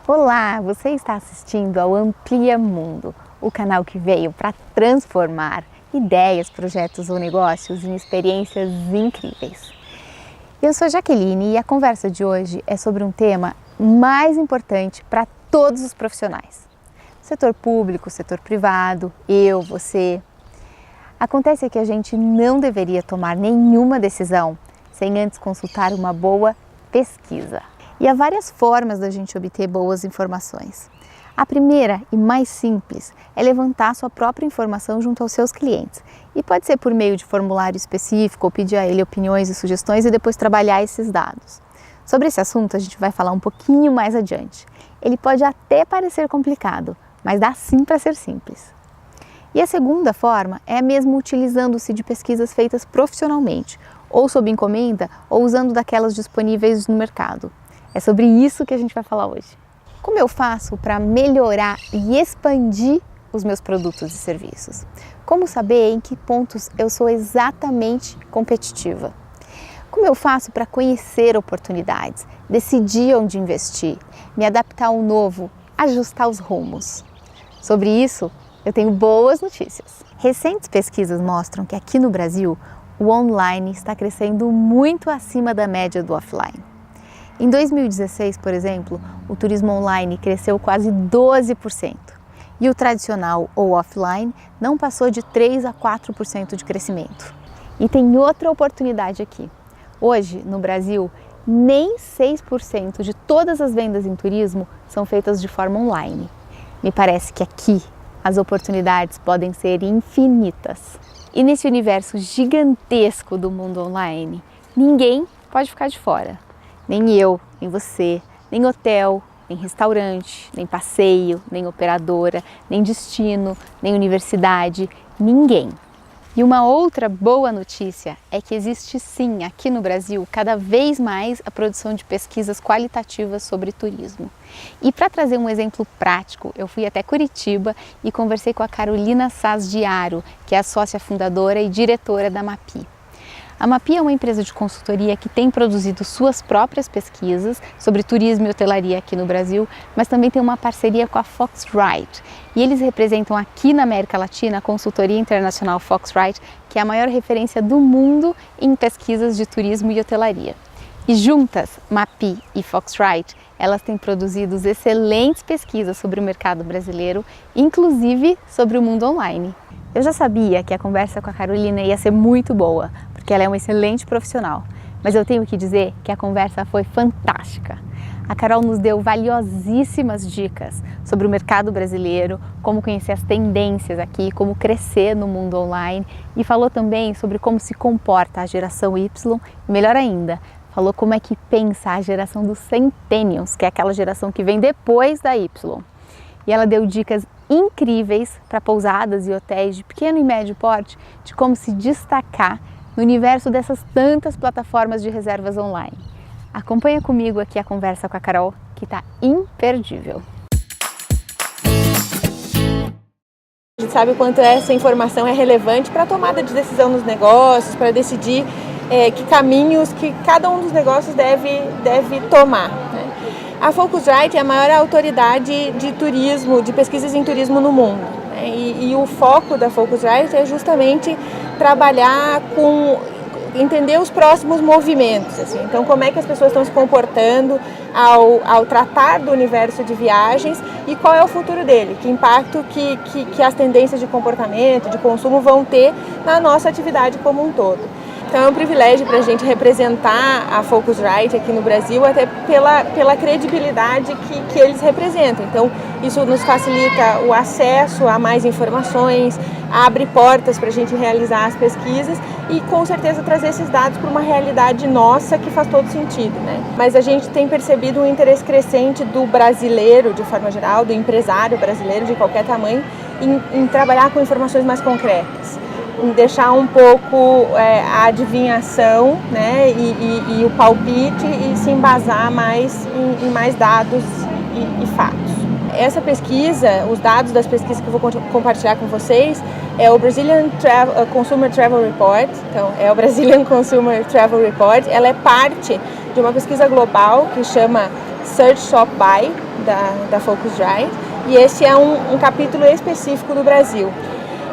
Olá, você está assistindo ao Amplia Mundo, o canal que veio para transformar ideias, projetos ou negócios em experiências incríveis. Eu sou Jaqueline e a conversa de hoje é sobre um tema mais importante para todos os profissionais. Setor público, setor privado, eu, você. Acontece que a gente não deveria tomar nenhuma decisão sem antes consultar uma boa pesquisa. E há várias formas da gente obter boas informações. A primeira e mais simples é levantar sua própria informação junto aos seus clientes. E pode ser por meio de formulário específico ou pedir a ele opiniões e sugestões e depois trabalhar esses dados. Sobre esse assunto a gente vai falar um pouquinho mais adiante. Ele pode até parecer complicado, mas dá sim para ser simples. E a segunda forma é mesmo utilizando-se de pesquisas feitas profissionalmente, ou sob encomenda, ou usando daquelas disponíveis no mercado. É sobre isso que a gente vai falar hoje. Como eu faço para melhorar e expandir os meus produtos e serviços? Como saber em que pontos eu sou exatamente competitiva? Como eu faço para conhecer oportunidades, decidir onde investir, me adaptar ao novo, ajustar os rumos? Sobre isso, eu tenho boas notícias. Recentes pesquisas mostram que aqui no Brasil, o online está crescendo muito acima da média do offline. Em 2016, por exemplo, o turismo online cresceu quase 12% e o tradicional ou offline não passou de 3 a 4% de crescimento. E tem outra oportunidade aqui. Hoje, no Brasil, nem 6% de todas as vendas em turismo são feitas de forma online. Me parece que aqui as oportunidades podem ser infinitas. E nesse universo gigantesco do mundo online, ninguém pode ficar de fora. Nem eu, nem você, nem hotel, nem restaurante, nem passeio, nem operadora, nem destino, nem universidade, ninguém. E uma outra boa notícia é que existe sim, aqui no Brasil, cada vez mais a produção de pesquisas qualitativas sobre turismo. E para trazer um exemplo prático, eu fui até Curitiba e conversei com a Carolina Saz Diaro, que é a sócia fundadora e diretora da MAPI. A MAPI é uma empresa de consultoria que tem produzido suas próprias pesquisas sobre turismo e hotelaria aqui no Brasil, mas também tem uma parceria com a Foxrite. E eles representam aqui na América Latina a consultoria internacional Foxrite, que é a maior referência do mundo em pesquisas de turismo e hotelaria. E juntas, MAPI e Foxrite, elas têm produzido excelentes pesquisas sobre o mercado brasileiro, inclusive sobre o mundo online. Eu já sabia que a conversa com a Carolina ia ser muito boa, porque ela é uma excelente profissional, mas eu tenho que dizer que a conversa foi fantástica. A Carol nos deu valiosíssimas dicas sobre o mercado brasileiro, como conhecer as tendências aqui, como crescer no mundo online e falou também sobre como se comporta a geração Y e, melhor ainda, falou como é que pensa a geração dos Centennials, que é aquela geração que vem depois da Y. E ela deu dicas incríveis para pousadas e hotéis de pequeno e médio porte de como se destacar no universo dessas tantas plataformas de reservas online. Acompanha comigo aqui a conversa com a Carol, que está imperdível. A gente sabe o quanto essa informação é relevante para a tomada de decisão nos negócios, para decidir que caminhos que cada um dos negócios deve tomar, né? A Focusrite é a maior autoridade de turismo, de pesquisas em turismo no mundo, né? E o foco da Focusrite é justamente trabalhar entender os próximos movimentos, assim. Então, como é que as pessoas estão se comportando ao tratar do universo de viagens e qual é o futuro dele, que impacto que as tendências de comportamento, de consumo vão ter na nossa atividade como um todo. Então é um privilégio para a gente representar a Focusrite aqui no Brasil, até pela credibilidade que eles representam. Então isso nos facilita o acesso a mais informações, abre portas para a gente realizar as pesquisas e com certeza trazer esses dados para uma realidade nossa que faz todo sentido, né? Mas a gente tem percebido um interesse crescente do brasileiro, de forma geral, do empresário brasileiro de qualquer tamanho, em trabalhar com informações mais concretas, em deixar um pouco a adivinhação, né, e o palpite e se embasar mais em mais dados e fatos. Essa pesquisa, os dados das pesquisas que eu vou compartilhar com vocês, é o Brazilian Consumer Travel Report. Então, é o Brazilian Consumer Travel Report. Ela é parte de uma pesquisa global que chama Search Shop Buy, da Focusrite, e esse é um capítulo específico do Brasil.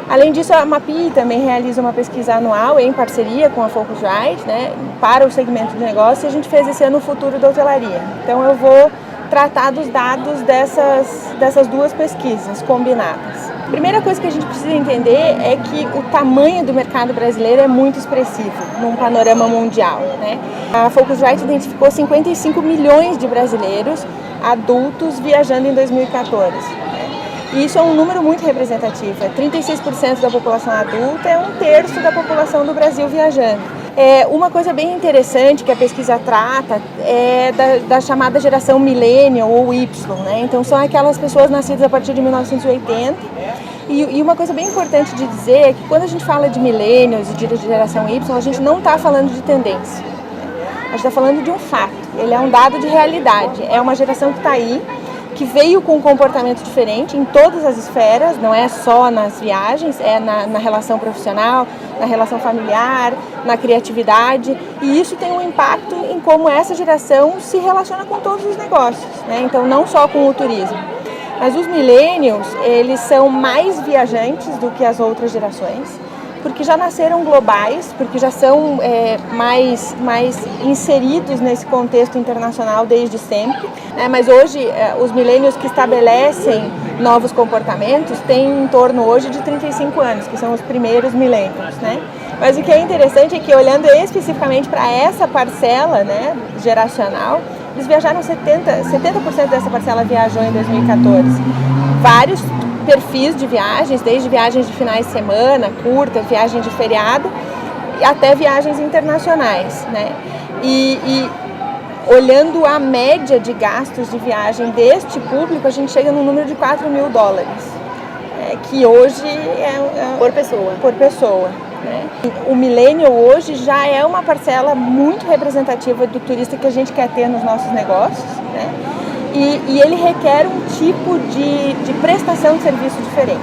Além disso, a MAPI também realiza uma pesquisa anual em parceria com a Focusrite, né, para o segmento de negócio, e a gente fez esse ano o futuro da hotelaria. Então eu vou tratar dos dados dessas duas pesquisas combinadas. A primeira coisa que a gente precisa entender é que o tamanho do mercado brasileiro é muito expressivo num panorama mundial, né? A Focusrite identificou 55 milhões de brasileiros adultos viajando em 2014. E isso é um número muito representativo. 36% da população adulta, é 1/3 da população do Brasil viajando. Uma coisa bem interessante que a pesquisa trata é da chamada geração millennial ou Y, né? Então são aquelas pessoas nascidas a partir de 1980. E uma coisa bem importante de dizer é que quando a gente fala de millennials e de geração Y, a gente não está falando de tendência. A gente está falando de um fato. Ele é um dado de realidade. É uma geração que está aí, que veio com um comportamento diferente em todas as esferas, não é só nas viagens, é na relação profissional, na relação familiar, na criatividade, e isso tem um impacto em como essa geração se relaciona com todos os negócios, né? Então não só com o turismo. Mas os millennials, eles são mais viajantes do que as outras gerações, porque já nasceram globais, porque já são mais inseridos nesse contexto internacional desde sempre, né? Mas hoje os millennials que estabelecem novos comportamentos têm em torno hoje de 35 anos, que são os primeiros millennials, né? Mas o que é interessante é que, olhando especificamente para essa parcela, né, geracional, eles viajaram 70% dessa parcela viajou em 2014. Vários perfis de viagens, desde viagens de finais de semana, curta, viagem de feriado, até viagens internacionais, né? E olhando a média de gastos de viagem deste público, a gente chega no número de $4 mil, que hoje é Por pessoa. Por pessoa, né? O millennial hoje já é uma parcela muito representativa do turista que a gente quer ter nos nossos negócios, né? E ele requer um tipo de prestação de serviço diferente.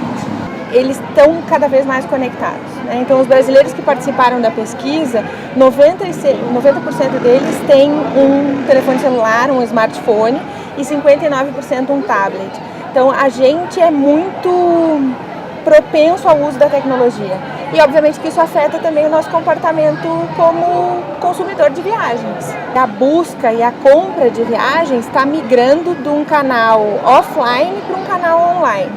Eles estão cada vez mais conectados, né? Então, os brasileiros que participaram da pesquisa, 90% deles têm um telefone celular, um smartphone, e 59% um tablet. Então, a gente é muito propenso ao uso da tecnologia. E, obviamente, que isso afeta também o nosso comportamento como consumidor de viagens. A busca e a compra de viagens está migrando de um canal offline para um canal online.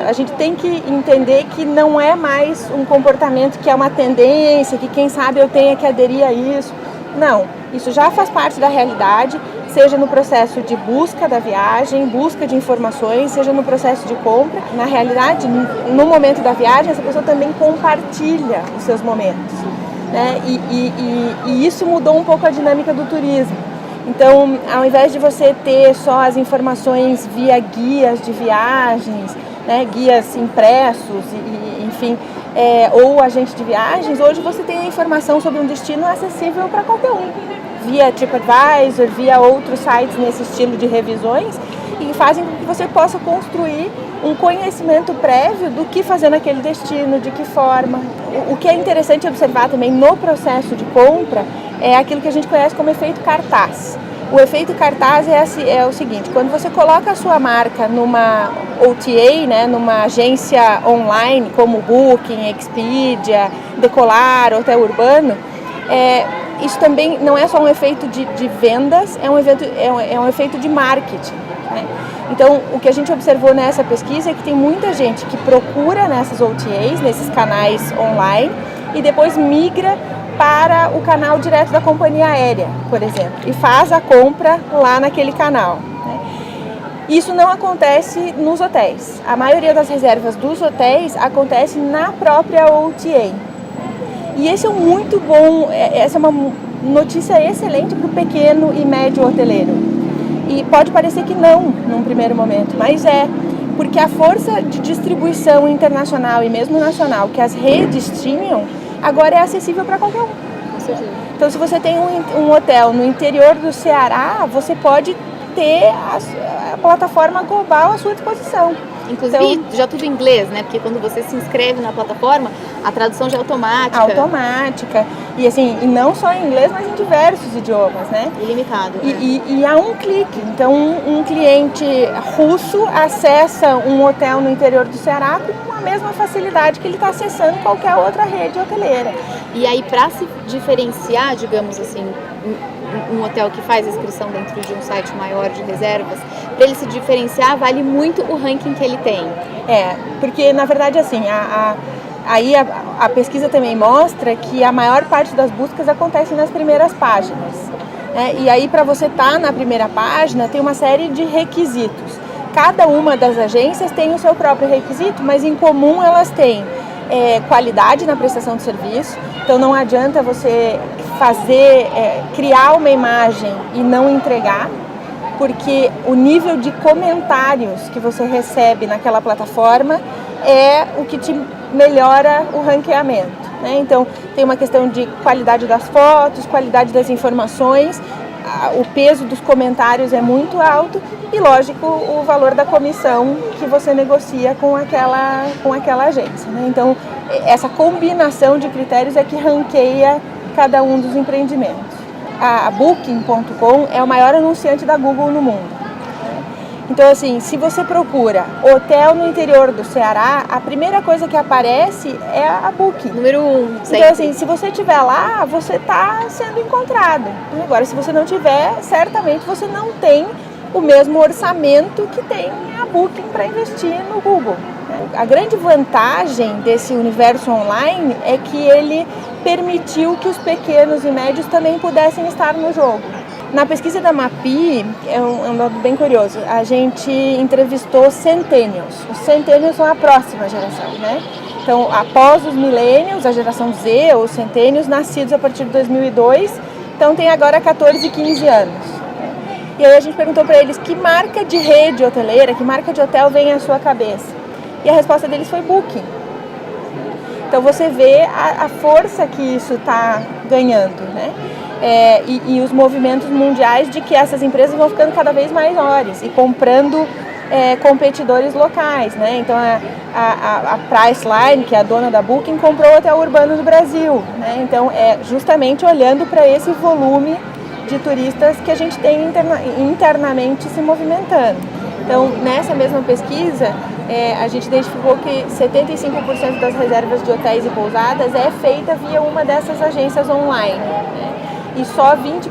A gente tem que entender que não é mais um comportamento que é uma tendência, que quem sabe eu tenha que aderir a isso. Não, isso já faz parte da realidade, seja no processo de busca da viagem, busca de informações, seja no processo de compra. Na realidade, no momento da viagem, essa pessoa também compartilha os seus momentos, né? E isso mudou um pouco a dinâmica do turismo. Então, ao invés de você ter só as informações via guias de viagens, né, guias impressos, enfim, ou agente de viagens, hoje você tem a informação sobre um destino acessível para qualquer um, via TripAdvisor, via outros sites nesse estilo de revisões, e fazem com que você possa construir um conhecimento prévio do que fazer naquele destino, de que forma. O que é interessante observar também no processo de compra é aquilo que a gente conhece como efeito cartaz. O efeito cartaz é o seguinte: quando você coloca a sua marca numa OTA, né, numa agência online como Booking, Expedia, Decolar, Hotel Urbano, isso também não é só um efeito de vendas, é um efeito de marketing, né? Então, o que a gente observou nessa pesquisa é que tem muita gente que procura nessas OTAs, nesses canais online, e depois migra para o canal direto da companhia aérea, por exemplo, e faz a compra lá naquele canal, né? Isso não acontece nos hotéis. A maioria das reservas dos hotéis acontece na própria OTA. E esse é muito bom, essa é uma notícia excelente para o pequeno e médio hoteleiro. E pode parecer que não, num primeiro momento, mas porque a força de distribuição internacional e mesmo nacional que as redes tinham, agora é acessível para qualquer um. Então, se você tem um hotel no interior do Ceará, você pode ter a plataforma global à sua disposição. Inclusive, Então, já tudo em inglês, né? Porque quando você se inscreve na plataforma, a tradução já é automática. Automática. E assim, e não só em inglês, mas em diversos idiomas, né? Ilimitado. E há um clique. Então, um cliente russo acessa um hotel no interior do Ceará com a mesma facilidade que ele está acessando qualquer outra rede hoteleira. E aí, para se diferenciar, digamos assim, um hotel que faz inscrição dentro de um site maior de reservas, para ele se diferenciar, vale muito o ranking que ele tem. Porque na verdade assim, a pesquisa também mostra que a maior parte das buscas acontece nas primeiras páginas. Né? E aí para você estar na primeira página tem uma série de requisitos. Cada uma das agências tem o seu próprio requisito, mas em comum elas têm qualidade na prestação de serviço. Então não adianta você criar uma imagem e não entregar, porque o nível de comentários que você recebe naquela plataforma é o que te melhora o ranqueamento, né? Então tem uma questão de qualidade das fotos, qualidade das informações, o peso dos comentários é muito alto e, lógico, o valor da comissão que você negocia com aquela agência, né? Então essa combinação de critérios é que ranqueia cada um dos empreendimentos. A Booking.com é o maior anunciante da Google no mundo. Então, assim, se você procura hotel no interior do Ceará, a primeira coisa que aparece é a Booking. Número 1. Então, assim, se você estiver lá, você está sendo encontrado. Agora, se você não tiver, certamente você não tem o mesmo orçamento que tem a Booking para investir no Google. A grande vantagem desse universo online é que ele permitiu que os pequenos e médios também pudessem estar no jogo. Na pesquisa da MAPI, é um dado bem curioso, a gente entrevistou centennials. Os centennials são a próxima geração, né? Então, após os millennials, a geração Z, ou os centennials, nascidos a partir de 2002, então tem agora 14 e 15 anos. E aí a gente perguntou para eles que marca de rede hoteleira, que marca de hotel vem à sua cabeça. E a resposta deles foi Booking. Então você vê a força que isso está ganhando, né? E os movimentos mundiais de que essas empresas vão ficando cada vez maiores e comprando competidores locais, né? Então a Priceline, que é a dona da Booking, comprou o Hotel Urbano do Brasil, né? Então é justamente olhando para esse volume de turistas que a gente tem internamente se movimentando. Então nessa mesma pesquisa a gente identificou que 75% das reservas de hotéis e pousadas é feita via uma dessas agências online, né? E só 20%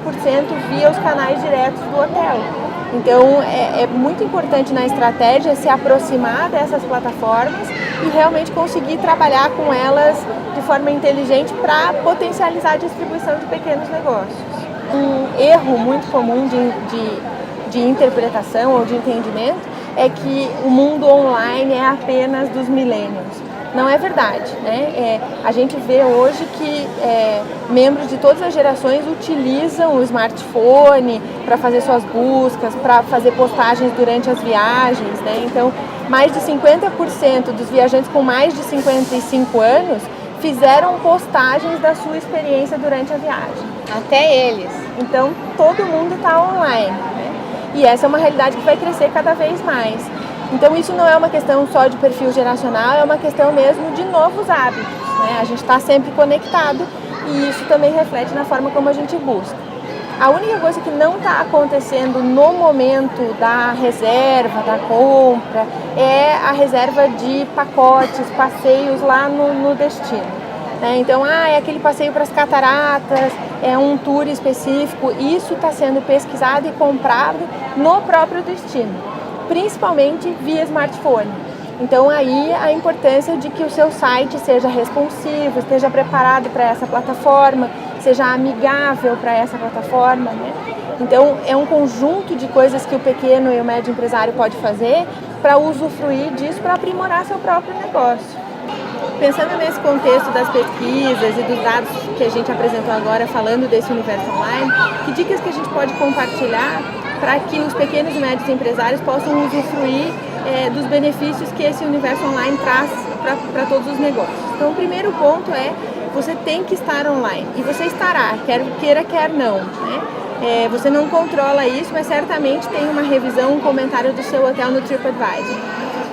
via os canais diretos do hotel. Então é muito importante na estratégia se aproximar dessas plataformas e realmente conseguir trabalhar com elas de forma inteligente para potencializar a distribuição de pequenos negócios. Um erro muito comum de interpretação ou de entendimento é que o mundo online é apenas dos millennials. Não é verdade, né? A gente vê hoje que membros de todas as gerações utilizam o smartphone para fazer suas buscas, para fazer postagens durante as viagens, né? Então, mais de 50% dos viajantes com mais de 55 anos fizeram postagens da sua experiência durante a viagem. Até eles. Então, todo mundo está online, né? E essa é uma realidade que vai crescer cada vez mais. Então isso não é uma questão só de perfil geracional, é uma questão mesmo de novos hábitos, né? A gente está sempre conectado e isso também reflete na forma como a gente busca. A única coisa que não está acontecendo no momento da reserva, da compra, é a reserva de pacotes, passeios lá no destino. Então, é aquele passeio para as cataratas, é um tour específico, isso está sendo pesquisado e comprado no próprio destino, principalmente via smartphone. Então aí a importância de que o seu site seja responsivo, esteja preparado para essa plataforma, seja amigável para essa plataforma, né? Então é um conjunto de coisas que o pequeno e o médio empresário pode fazer para usufruir disso, para aprimorar seu próprio negócio. Pensando nesse contexto das pesquisas e dos dados que a gente apresentou agora, falando desse universo online, que dicas que a gente pode compartilhar para que os pequenos e médios empresários possam usufruir dos benefícios que esse universo online traz para todos os negócios? Então, o primeiro ponto é você tem que estar online e você estará, quer queira, quer não, né? Você não controla isso, mas certamente tem uma revisão, um comentário do seu hotel no TripAdvisor.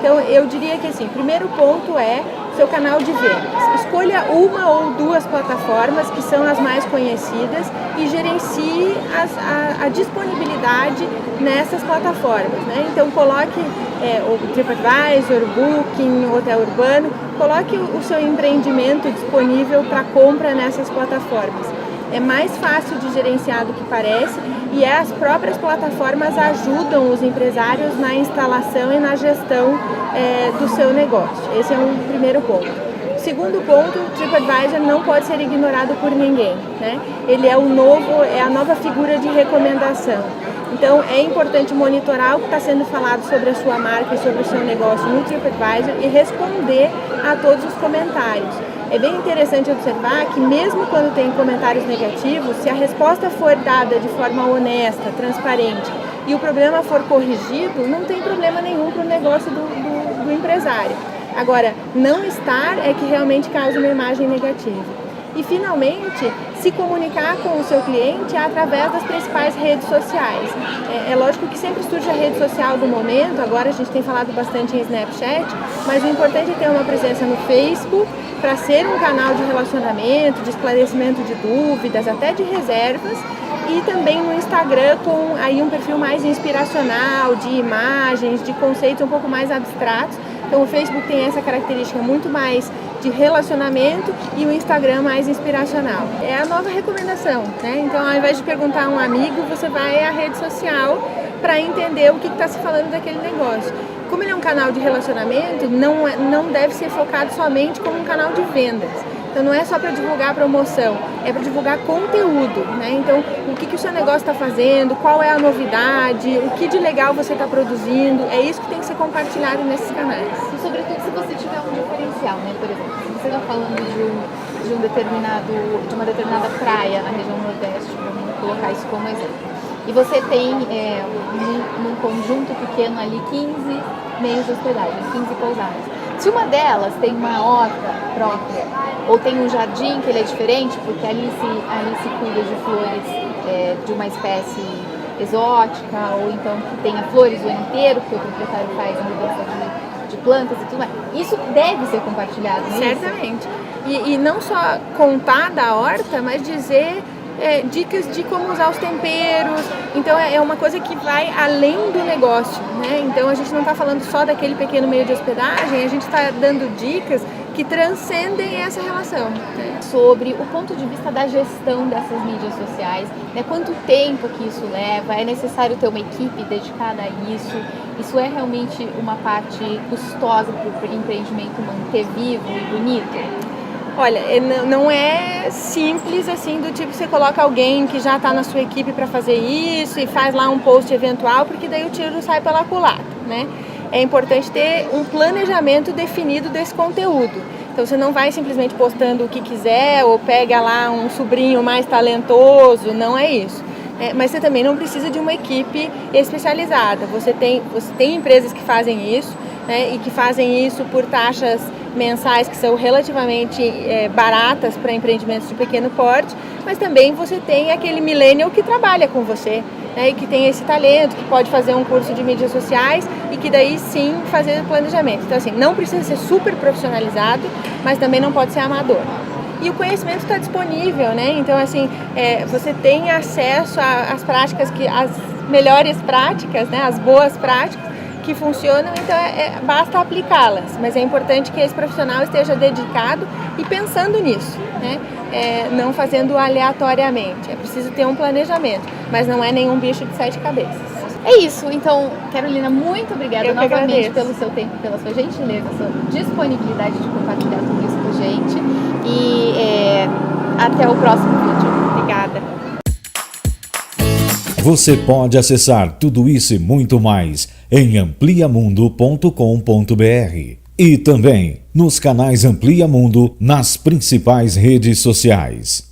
Então, eu diria que assim, o primeiro ponto é seu canal de vendas. Escolha uma ou duas plataformas que são as mais conhecidas e gerencie a disponibilidade nessas plataformas, né? Então, coloque o TripAdvisor, Booking, Hotel Urbano, coloque o seu empreendimento disponível para compra nessas plataformas. É mais fácil de gerenciar do que parece e as próprias plataformas ajudam os empresários na instalação e na gestão do seu negócio. Esse é um primeiro ponto. Segundo ponto, o TripAdvisor não pode ser ignorado por ninguém, né? Ele é a nova figura de recomendação. Então, é importante monitorar o que está sendo falado sobre a sua marca e sobre o seu negócio no TripAdvisor e responder a todos os comentários. É bem interessante observar que mesmo quando tem comentários negativos, se a resposta for dada de forma honesta, transparente e o problema for corrigido, não tem problema nenhum para o negócio do empresário. Agora, não estar é que realmente causa uma imagem negativa. E, finalmente, se comunicar com o seu cliente através das principais redes sociais. É lógico que sempre surge a rede social do momento, agora a gente tem falado bastante em Snapchat, mas o importante é ter uma presença no Facebook para ser um canal de relacionamento, de esclarecimento de dúvidas, até de reservas, e também no Instagram com aí um perfil mais inspiracional, de imagens, de conceitos um pouco mais abstratos. Então o Facebook tem essa característica muito mais de relacionamento e o Instagram mais inspiracional. É a nova recomendação, né? Então ao invés de perguntar a um amigo, você vai à rede social para entender o que está se falando daquele negócio. Como ele é um canal de relacionamento, não deve ser focado somente como um canal de vendas. Então não é só para divulgar promoção, é para divulgar conteúdo, né? Então o que o seu negócio está fazendo, qual é a novidade, o que de legal você está produzindo, é isso que tem que ser compartilhado nesses canais. E sobretudo se você tiver um diferencial, né? Por exemplo, se você está falando de uma determinada praia na região Nordeste, vamos colocar isso como exemplo, e você tem num conjunto pequeno ali 15 meios de hospedagem, 15 pousadas. Se uma delas tem uma horta própria, ou tem um jardim que ele é diferente, porque ali se cuida de flores de uma espécie exótica, ou então que tenha flores o ano inteiro, porque o proprietário faz a mudança de plantas e tudo mais. Isso deve ser compartilhado, não é? Certamente. E não só contar da horta, mas dizer dicas de como usar os temperos. Então é uma coisa que vai além do negócio, né? Então a gente não está falando só daquele pequeno meio de hospedagem, a gente está dando dicas que transcendem essa relação. Sobre o ponto de vista da gestão dessas mídias sociais, né? Quanto tempo que isso leva? É necessário ter uma equipe dedicada a isso? Isso é realmente uma parte custosa para o empreendimento manter vivo e bonito? Olha, não é simples assim, do tipo você coloca alguém que já está na sua equipe para fazer isso e faz lá um post eventual, porque daí o tiro sai pela culatra, né? É importante ter um planejamento definido desse conteúdo. Então você não vai simplesmente postando o que quiser ou pega lá um sobrinho mais talentoso, não é isso. Mas você também não precisa de uma equipe especializada. Você tem empresas que fazem isso, né, e que fazem isso por taxas mensais que são relativamente baratas para empreendimentos de pequeno porte, mas também você tem aquele millennial que trabalha com você, né, e que tem esse talento, que pode fazer um curso de mídias sociais e que daí sim fazer planejamento. Então assim, não precisa ser super profissionalizado, mas também não pode ser amador. E o conhecimento está disponível, né? Então assim, você tem acesso às práticas, às melhores práticas, né, as boas práticas que funcionam, então basta aplicá-las, mas é importante que esse profissional esteja dedicado e pensando nisso, né? Não fazendo aleatoriamente, é preciso ter um planejamento, mas não é nenhum bicho de 7 cabeças. É isso, então, Carolina, muito obrigada novamente agradeço pelo seu tempo, pela sua gentileza, sua disponibilidade de compartilhar tudo isso com a gente e até o próximo vídeo. Obrigada. Você pode acessar tudo isso e muito mais em ampliamundo.com.br e também nos canais Amplia Mundo nas principais redes sociais.